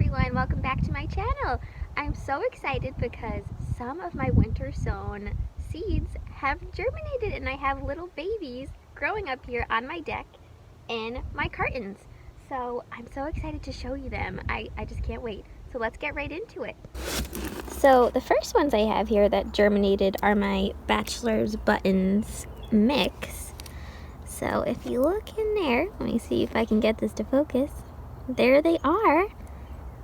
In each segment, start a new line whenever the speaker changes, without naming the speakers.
everyone, welcome back to my channel. I'm so excited because some of my winter sown seeds have germinated and I have little babies growing up here on my deck in my cartons. So I'm so excited to show you them. I just can't wait. So let's get right into it. So the first ones I have here that germinated are my Bachelor's Buttons mix. So if you look in there, let me see if I can get this to focus. There they are.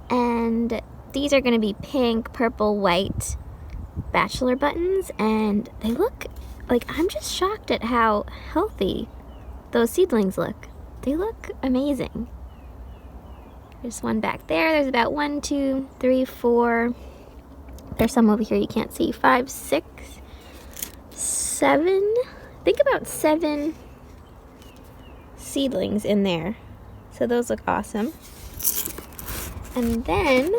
And these are going to be pink, purple, white Bachelor buttons. And they look like, I'm just shocked at how healthy those seedlings look. They look amazing. There's one back there. There's about 1, 2, 3, 4. There's some over here you can't see. 5, 6, 7. I think about 7 seedlings in there. So those look awesome. And then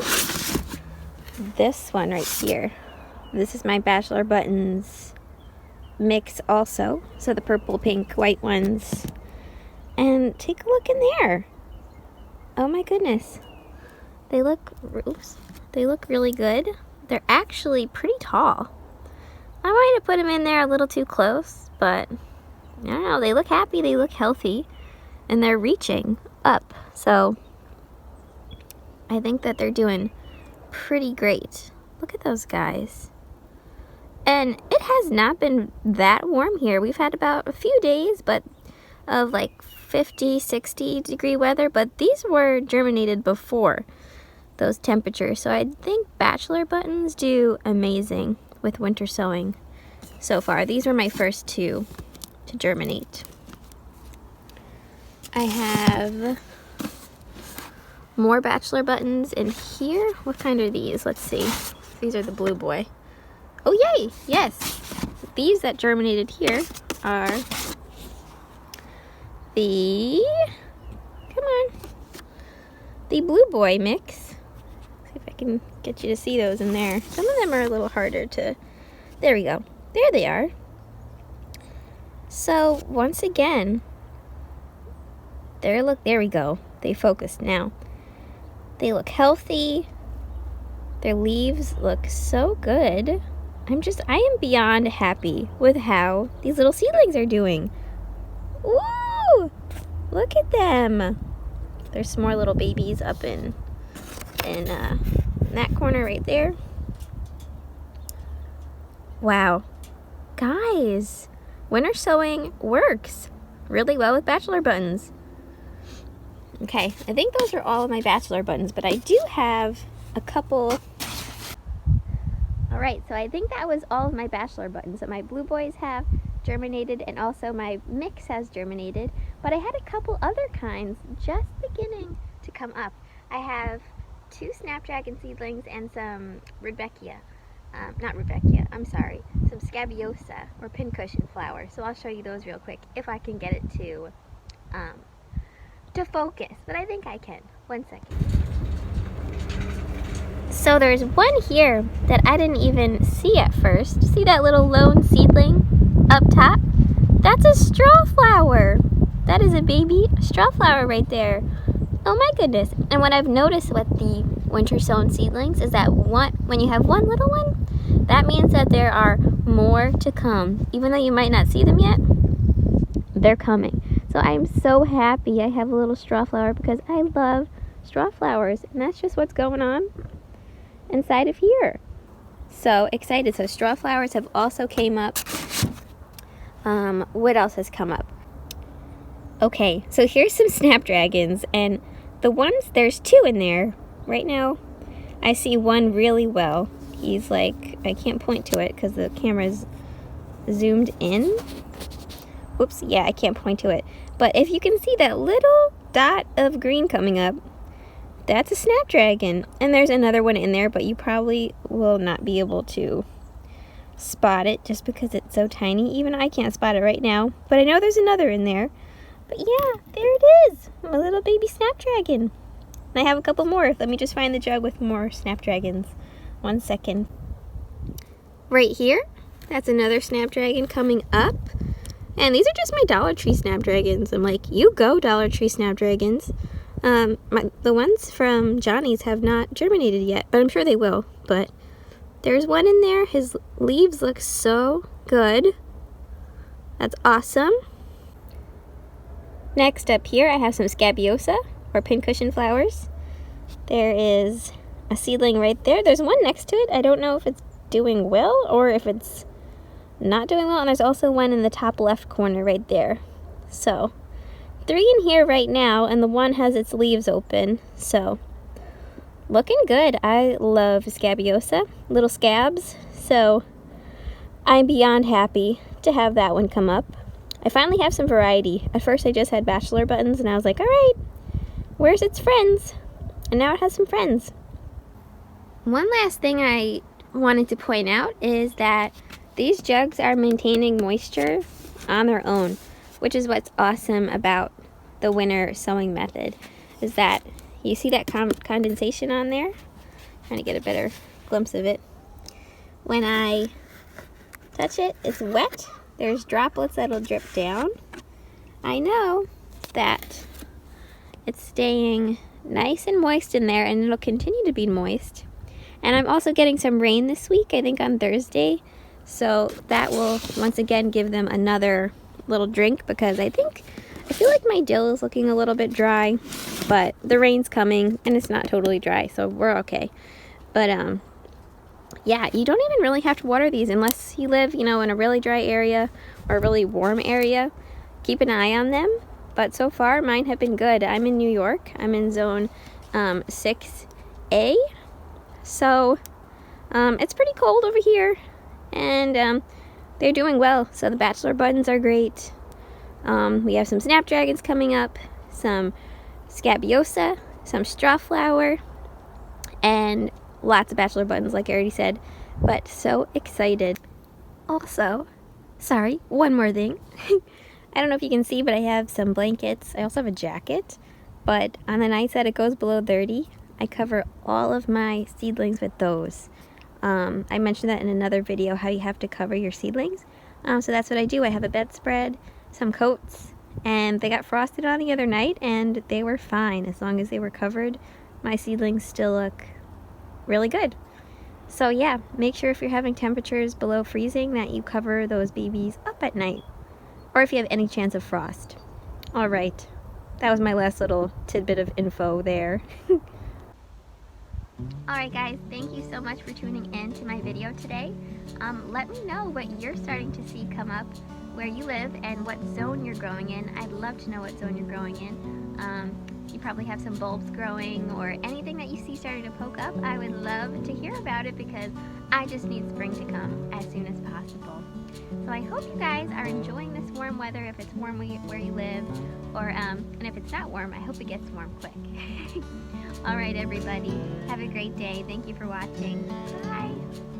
this one right here. This is my Bachelor Buttons mix also. So the purple, pink, white ones. And take a look in there. Oh my goodness. They look, oops, they look really good. They're actually pretty tall. I might have put them in there a little too close, but I don't know. They look happy, they look healthy, and they're reaching up. So I think that they're doing pretty great. Look at those guys. And it has not been that warm here. We've had about a few days, but of like 50, 60 degree weather, but these were germinated before those temperatures. So I think Bachelor Buttons do amazing with winter sowing so far. These were my first 2 to germinate. I have more Bachelor Buttons in here. What kind are these? Let's see. These are the blue boy. Oh yay, yes. These that germinated here are the, come on, the blue boy mix. See if I can get you to see those in there. Some of them are a little harder to, there we go. There they are. So once again, there we go. They focused now. They look healthy. Their leaves look so good. I am beyond happy with how these little seedlings are doing. Woo! Look at them. There's some more little babies up in that corner right there. Wow. Guys, winter sowing works really well with Bachelor Buttons. Okay, I think those are all of my Bachelor Buttons, but I do have a couple. All right, so I think that was all of my Bachelor Buttons that my blue boys have germinated, and also my mix has germinated, but I had a couple other kinds just beginning to come up. I have 2 Snapdragon seedlings and some some Scabiosa or pincushion flower. So I'll show you those real quick if I can get it to focus, but I think I can. 1 second. So there's one here that I didn't even see at first. See that little lone seedling up top? That's a straw flower. That is a baby straw flower right there. Oh my goodness. And what I've noticed with the winter sown seedlings is that when you have one little one, that means that there are more to come. Even though you might not see them yet, they're coming. So I'm so happy I have a little straw flower because I love straw flowers. And that's just what's going on inside of here. So excited. So straw flowers have also came up. What else has come up? Okay, so here's some Snapdragons, and the ones, there's 2 in there. Right now, I see one really well. He's like, I can't point to it because the camera's zoomed in. Oops, yeah, I can't point to it. But if you can see that little dot of green coming up, that's a Snapdragon. And there's another one in there, but you probably will not be able to spot it just because it's so tiny. Even I can't spot it right now, but I know there's another in there. But yeah, there it is, a little baby Snapdragon. And I have a couple more. Let me just find the jug with more Snapdragons. 1 second. Right here, that's another Snapdragon coming up. And these are just my Dollar Tree Snapdragons. I'm like, you go, Dollar Tree Snapdragons. The ones from Johnny's have not germinated yet, but I'm sure they will. But there's one in there. His leaves look so good. That's awesome. Next up here, I have some scabiosa, or pincushion flowers. There is a seedling right there. There's one next to it. I don't know if it's doing well or if it's not doing well. And there's also one in the top left corner right there. So 3 in here right now, and the one has its leaves open. So looking good. I love scabiosa, little scabs. So I'm beyond happy to have that one come up. I finally have some variety. At first I just had bachelor buttons and I was like, all right, where's its friends? And now it has some friends. One last thing I wanted to point out is that these jugs are maintaining moisture on their own, which is what's awesome about the winter sowing method, is that you see that condensation on there? Trying to get a better glimpse of it. When I touch it, it's wet. There's droplets that'll drip down. I know that it's staying nice and moist in there, and it'll continue to be moist. And I'm also getting some rain this week, I think on Thursday. So that will once again give them another little drink, because I feel like my dill is looking a little bit dry, but the rain's coming and it's not totally dry, so we're okay. But yeah, you don't even really have to water these unless you live, in a really dry area or a really warm area. Keep an eye on them. But so far, mine have been good. I'm in New York. I'm in zone 6A. So it's pretty cold over here. And they're doing well. So the bachelor buttons are great. We have some snapdragons coming up. Some scabiosa. Some strawflower. And lots of bachelor buttons, like I already said. But so excited. Also, sorry, one more thing. I don't know if you can see, but I have some blankets. I also have a jacket. But on the nights that it goes below 30, I cover all of my seedlings with those. I mentioned that in another video, how you have to cover your seedlings. So that's what I do. I have a bedspread, some coats, and they got frosted on the other night, and they were fine. As long as they were covered, my seedlings still look really good. So yeah, make sure if you're having temperatures below freezing that you cover those babies up at night, or if you have any chance of frost. All right, that was my last little tidbit of info there. Alright guys, thank you so much for tuning in to my video today. Let me know what you're starting to see come up where you live and what zone you're growing in. I'd love to know what zone you're growing in. You probably have some bulbs growing or anything that you see starting to poke up. I would love to hear about it, because I just need spring to come as soon as possible. So I hope you guys are enjoying this warm weather, if it's warm where you live, or and if it's not warm, I hope it gets warm quick. Alright everybody, have a great day. Thank you for watching. Bye!